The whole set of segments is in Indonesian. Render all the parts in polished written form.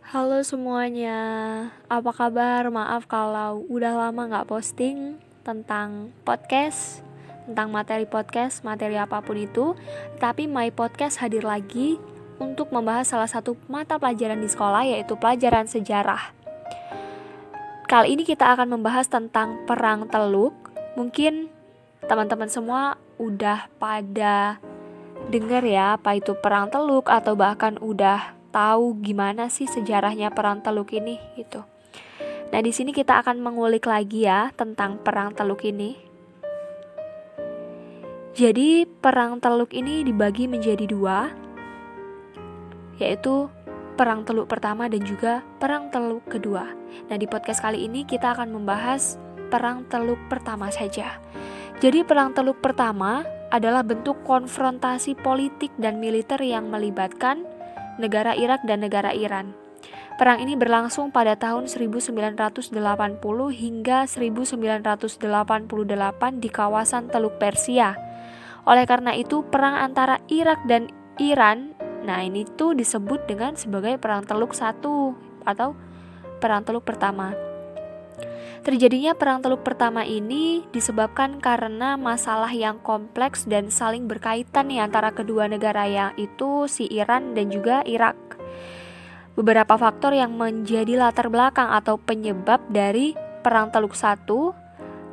Halo semuanya, apa kabar? Maaf kalau udah lama gak posting tentang podcast, tentang materi apapun itu. Tapi My Podcast hadir lagi untuk membahas salah satu mata pelajaran di sekolah, yaitu pelajaran sejarah. Kali ini kita akan membahas tentang Perang Teluk. Mungkin teman-teman semua udah pada denger ya apa itu Perang Teluk, atau bahkan udah tahu gimana sih sejarahnya Perang Teluk ini gitu. Nah, di sini kita akan mengulik lagi ya tentang Perang Teluk ini. Jadi, Perang Teluk ini dibagi menjadi dua, yaitu Perang Teluk pertama dan juga Perang Teluk kedua. Nah, di podcast kali ini kita akan membahas Perang Teluk pertama saja. Jadi, Perang Teluk pertama adalah bentuk konfrontasi politik dan militer yang melibatkan negara Irak dan negara Iran. Perang ini berlangsung pada tahun 1980 hingga 1988 di kawasan Teluk Persia. Oleh karena itu, perang antara Irak dan Iran, nah ini tuh disebut dengan sebagai Perang Teluk I atau Perang Teluk pertama. Terjadinya Perang Teluk pertama ini disebabkan karena masalah yang kompleks dan saling berkaitan nih antara kedua negara, yaitu si Iran dan juga Irak. Beberapa faktor yang menjadi latar belakang atau penyebab dari Perang Teluk I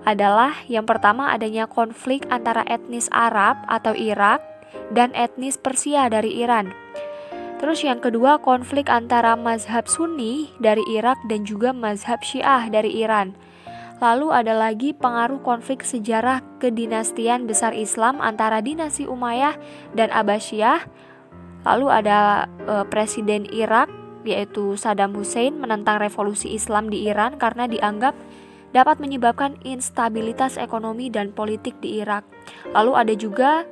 adalah yang pertama adanya konflik antara etnis Arab atau Irak dan etnis Persia dari Iran. Terus yang kedua, konflik antara mazhab Sunni dari Irak dan juga mazhab Syiah dari Iran. Lalu ada lagi pengaruh konflik sejarah kedinastian besar Islam antara dinasti Umayyah dan Abbasiyah. Lalu ada presiden Irak yaitu Saddam Hussein menentang revolusi Islam di Iran karena dianggap dapat menyebabkan instabilitas ekonomi dan politik di Irak. Lalu ada juga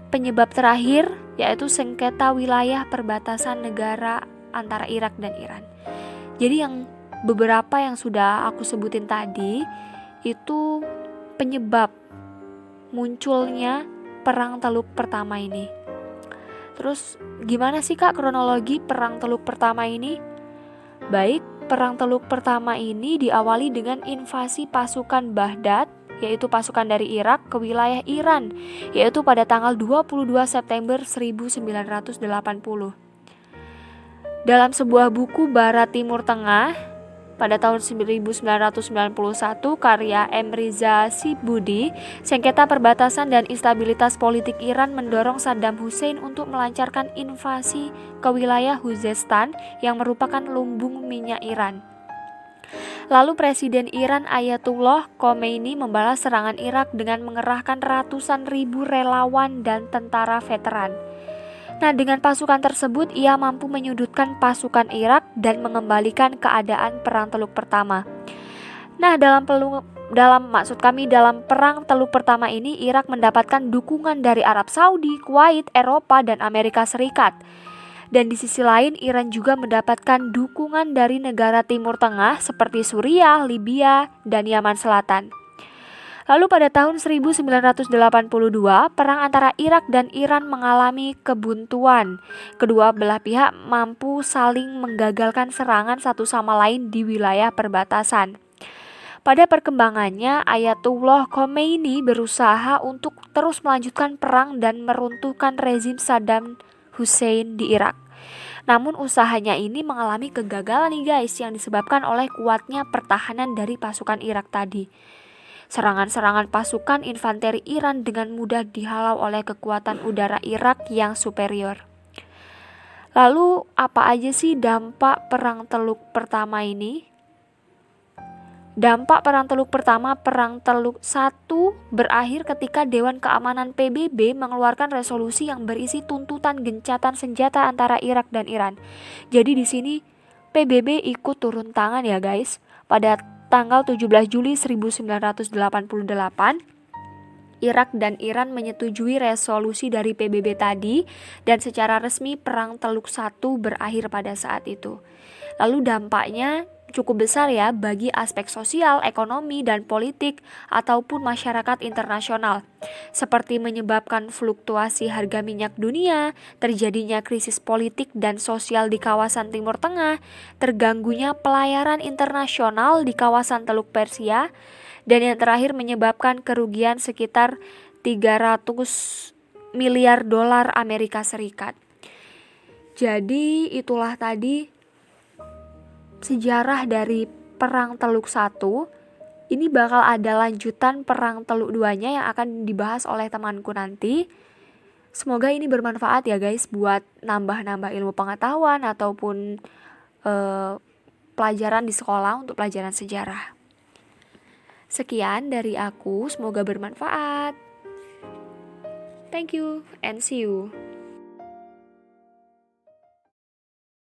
penyebab terakhir yaitu sengketa wilayah perbatasan negara antara Irak dan Iran. Jadi yang beberapa yang sudah aku sebutin tadi itu penyebab munculnya Perang Teluk pertama ini. Terus gimana sih Kak kronologi Perang Teluk pertama ini? Baik, Perang Teluk pertama ini diawali dengan invasi pasukan Baghdad, yaitu pasukan dari Irak ke wilayah Iran, yaitu pada tanggal 22 September 1980. Dalam sebuah buku Barat Timur Tengah pada tahun 1991 karya M. Riza Sibudi, sengketa perbatasan dan instabilitas politik Iran mendorong Saddam Hussein untuk melancarkan invasi ke wilayah Khuzestan yang merupakan lumbung minyak Iran. Lalu Presiden Iran Ayatullah Khomeini membalas serangan Irak dengan mengerahkan ratusan ribu relawan dan tentara veteran. Nah, dengan pasukan tersebut ia mampu menyudutkan pasukan Irak dan mengembalikan keadaan Perang Teluk pertama. Nah, dalam Perang Teluk pertama ini Irak mendapatkan dukungan dari Arab Saudi, Kuwait, Eropa, dan Amerika Serikat. Dan di sisi lain Iran juga mendapatkan dukungan dari negara Timur Tengah seperti Suriah, Libya, dan Yaman Selatan. Lalu pada tahun 1982, perang antara Irak dan Iran mengalami kebuntuan. Kedua belah pihak mampu saling menggagalkan serangan satu sama lain di wilayah perbatasan. Pada perkembangannya, Ayatullah Khomeini berusaha untuk terus melanjutkan perang dan meruntuhkan rezim Saddam Hussein di Irak. Namun usahanya ini mengalami kegagalan nih guys, yang disebabkan oleh kuatnya pertahanan dari pasukan Irak tadi. Serangan-serangan pasukan infanteri Iran dengan mudah dihalau oleh kekuatan udara Irak yang superior. Lalu apa aja sih dampak Perang Teluk pertama ini? Dampak Perang Teluk pertama, Perang Teluk I berakhir ketika Dewan Keamanan PBB mengeluarkan resolusi yang berisi tuntutan gencatan senjata antara Irak dan Iran. Jadi di sini PBB ikut turun tangan ya guys. Pada tanggal 17 Juli 1988, Irak dan Iran menyetujui resolusi dari PBB tadi dan secara resmi Perang Teluk I berakhir pada saat itu. Lalu dampaknya cukup besar ya bagi aspek sosial, ekonomi, dan politik ataupun masyarakat internasional, seperti menyebabkan fluktuasi harga minyak dunia, terjadinya krisis politik dan sosial di kawasan Timur Tengah, terganggunya pelayaran internasional di kawasan Teluk Persia, dan yang terakhir menyebabkan kerugian sekitar 300 miliar dolar Amerika Serikat. Jadi itulah tadi sejarah dari Perang Teluk 1. Ini bakal ada lanjutan Perang Teluk 2-nya yang akan dibahas oleh temanku nanti. Semoga ini bermanfaat ya guys buat nambah-nambah ilmu pengetahuan ataupun pelajaran di sekolah untuk pelajaran sejarah. Sekian dari aku, semoga bermanfaat. Thank you and see you.